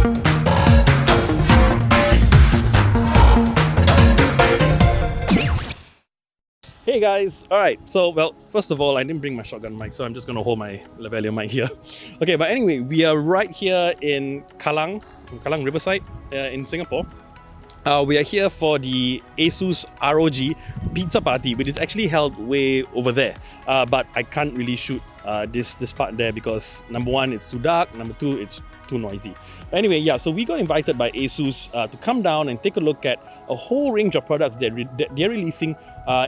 Hey guys, alright, so well, first of all, I didn't bring my shotgun mic, so I'm just gonna hold my lavalier mic here. Okay, but anyway, we are right here in Kallang Riverside in Singapore. We are here for the ASUS ROG pizza party, which is actually held way over there. But I can't really shoot this part there because number one, it's too dark, number two, it's too noisy. But anyway, yeah, so we got invited by ASUS to come down and take a look at a whole range of products that they're releasing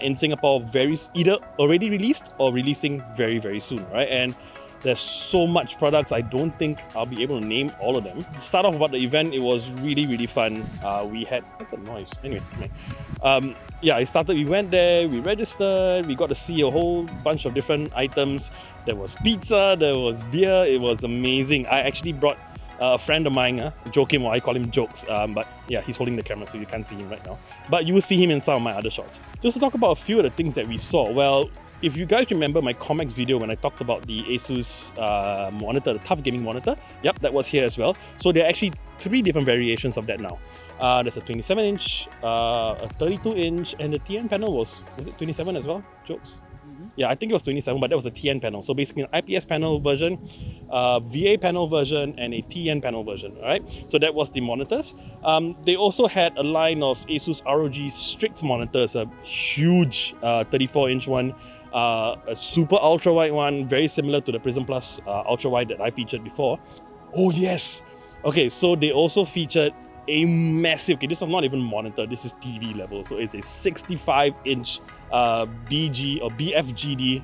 in Singapore, either already released or releasing very, very soon, right? And there's so much products, I don't think I'll be able to name all of them. To start off about the event, it was really, really fun. We had, what's that noise? Anyway, yeah, we went there, we registered, we got to see a whole bunch of different items. There was pizza, there was beer, it was amazing. I actually brought a friend of mine, Joakim, or I call him Jokes, but yeah, he's holding the camera so you can't see him right now. But you will see him in some of my other shots. Just to talk about a few of the things that we saw. Well, if you guys remember my comics video when I talked about the ASUS monitor, the tough gaming monitor, yep, that was here as well. So there are actually 3 different variations of that now. There's a 27-inch, a 32-inch, and the TN panel was it 27 as well? Jokes? Yeah, I think it was 27, but that was the TN panel. So basically an IPS panel version, VA panel version, and a TN panel version, alright? So that was the monitors. They also had a line of ASUS ROG Strix monitors, a huge 34-inch one, a super ultra-wide one, very similar to the Prism Plus ultra-wide that I featured before. Oh yes! Okay, so they also featured a massive, okay, this is not even monitor, this is TV level. So it's a 65-inch BG or BFGD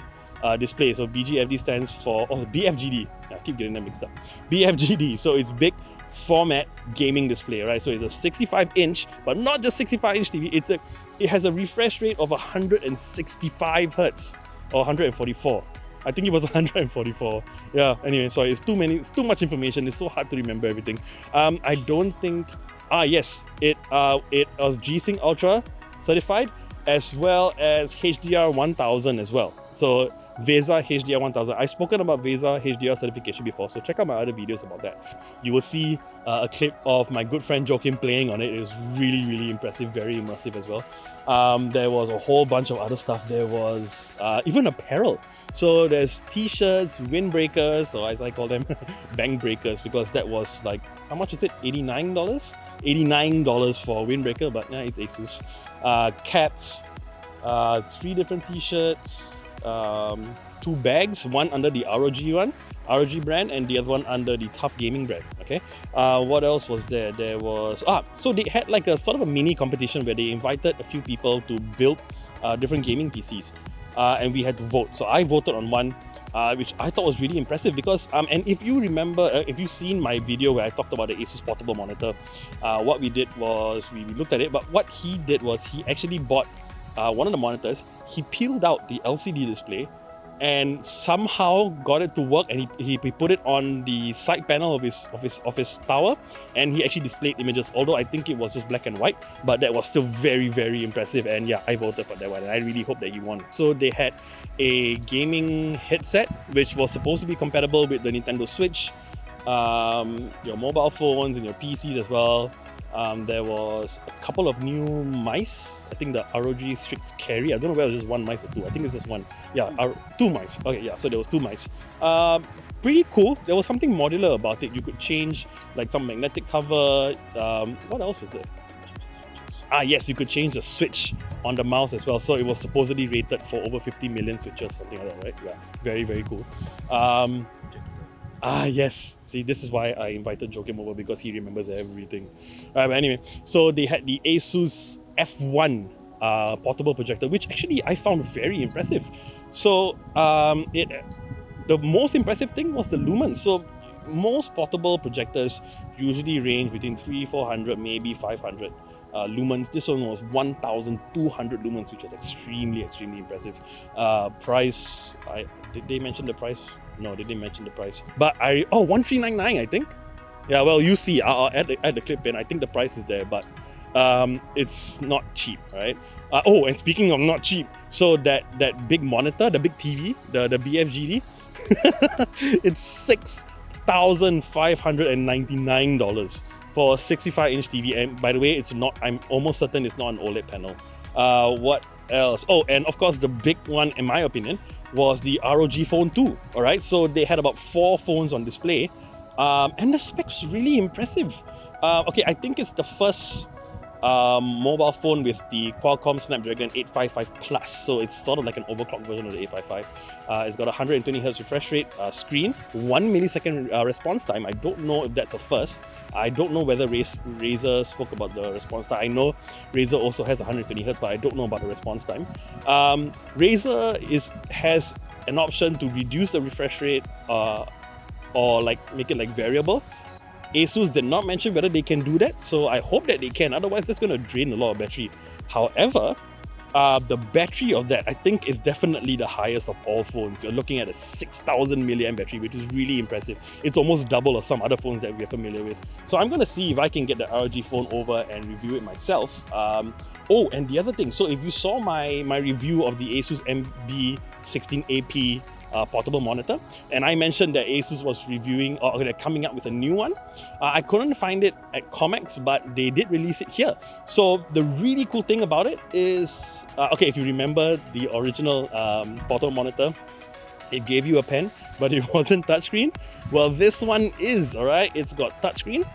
display. So BGFD stands for, BFGD. I keep getting them mixed up. BFGD, so it's big format gaming display, right? So it's a 65-inch, but not just 65-inch TV, it has a refresh rate of 165 Hertz or 144. I think it was 144. Yeah, anyway, sorry, it's too much information. It's so hard to remember everything. I don't think, yes, it was G-Sync Ultra certified as well as HDR 1000 as well. So VESA HDR 1000. I've spoken about VESA HDR certification before, so check out my other videos about that. You will see a clip of my good friend Joakim playing on it. It was really, really impressive, very immersive as well. There was a whole bunch of other stuff. There was even apparel. So there's t-shirts, windbreakers, or as I call them, bank breakers, because that was like, how much is it? $89? $89 for a windbreaker, but yeah, it's ASUS. Caps, 3 different t-shirts, 2 bags, one under the ROG brand, and the other one under the Tough Gaming brand. Okay. What else was there? There was so they had like a sort of a mini competition where they invited a few people to build different gaming PCs, and we had to vote. So I voted on one, which I thought was really impressive because and if you remember, if you've seen my video where I talked about the ASUS portable monitor, what we did was we looked at it, but what he did was he actually bought one of the monitors, he peeled out the LCD display and somehow got it to work, and he put it on the side panel of his tower, and he actually displayed images, although I think it was just black and white, but that was still very, very impressive. And yeah, I voted for that one, and I really hope that he won. So they had a gaming headset which was supposed to be compatible with the Nintendo Switch, your mobile phones and your PCs as well. There was a couple of new mice. I think the ROG Strix Carry. I don't know whether it was just 1 mice or 2. I think it's just 1. Yeah, 2 mice. Okay, yeah, so there was 2 mice. Pretty cool. There was something modular about it. You could change like some magnetic cover. What else was there? Yes, you could change the switch on the mouse as well. So it was supposedly rated for over 50 million switches, something like that, right? Yeah, very, very cool. Yes. See, this is why I invited Joakim over, because he remembers everything. But anyway, so they had the ASUS F1 portable projector, which actually I found very impressive. So the most impressive thing was the lumens. So most portable projectors usually range between 300-400, maybe 500 lumens. This one was 1,200 lumens, which was extremely, extremely impressive. Price, did they mention the price? No, they didn't mention the price. But 1,399, I think. Yeah, well, you see, I'll add the clip in. I think the price is there, but it's not cheap, right? And speaking of not cheap, so that big monitor, the big TV, the BFGD, it's $6,599 for a 65-inch TV. And by the way, it's not, I'm almost certain it's not an OLED panel. What else? Oh, and of course the big one in my opinion was the ROG Phone 2. Alright, so they had about 4 phones on display, and the specs really impressive. Okay, I think it's the first mobile phone with the Qualcomm Snapdragon 855 Plus, so it's sort of like an overclocked version of the 855. It's got 120Hz refresh rate, screen, 1 millisecond response time. I don't know if that's a first. I don't know whether Razer spoke about the response time. I know Razer also has 120Hz, but I don't know about the response time. Razer has an option to reduce the refresh rate or like make it like variable. ASUS did not mention whether they can do that, so I hope that they can, otherwise that's going to drain a lot of battery. However, the battery of that I think is definitely the highest of all phones. You're looking at a 6,000 milliamp battery, which is really impressive. It's almost double of some other phones that we're familiar with. So I'm going to see if I can get the ROG phone over and review it myself. Oh, and the other thing, so if you saw my review of the ASUS MB16AP portable monitor, and I mentioned that ASUS was reviewing or they're coming up with a new one. I couldn't find it at Comex, but they did release it here. So the really cool thing about it is, okay, if you remember the original portable monitor, it gave you a pen, but it wasn't touchscreen. Well, this one is, alright, it's got touchscreen.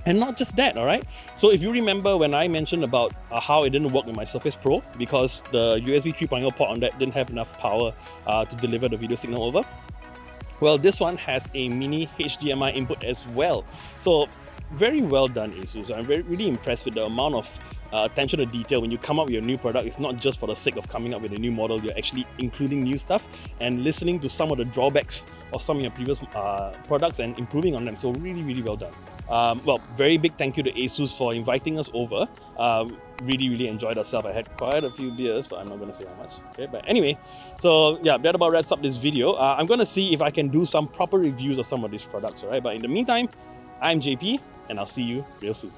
And not just that, alright? So if you remember when I mentioned about how it didn't work with my Surface Pro because the USB 3.0 port on that didn't have enough power to deliver the video signal over. Well, this one has a mini HDMI input as well. So very well done, ASUS. I'm really impressed with the amount of attention to detail when you come up with a new product. It's not just for the sake of coming up with a new model, you're actually including new stuff and listening to some of the drawbacks of some of your previous products and improving on them. So really well done. Well, very big thank you to ASUS for inviting us over. Really enjoyed ourselves. I had quite a few beers, but I'm not going to say how much. Okay, but anyway, so yeah, that about wraps up this video. I'm going to see if I can do some proper reviews of some of these products, alright? But in the meantime, I'm JP, and I'll see you real soon.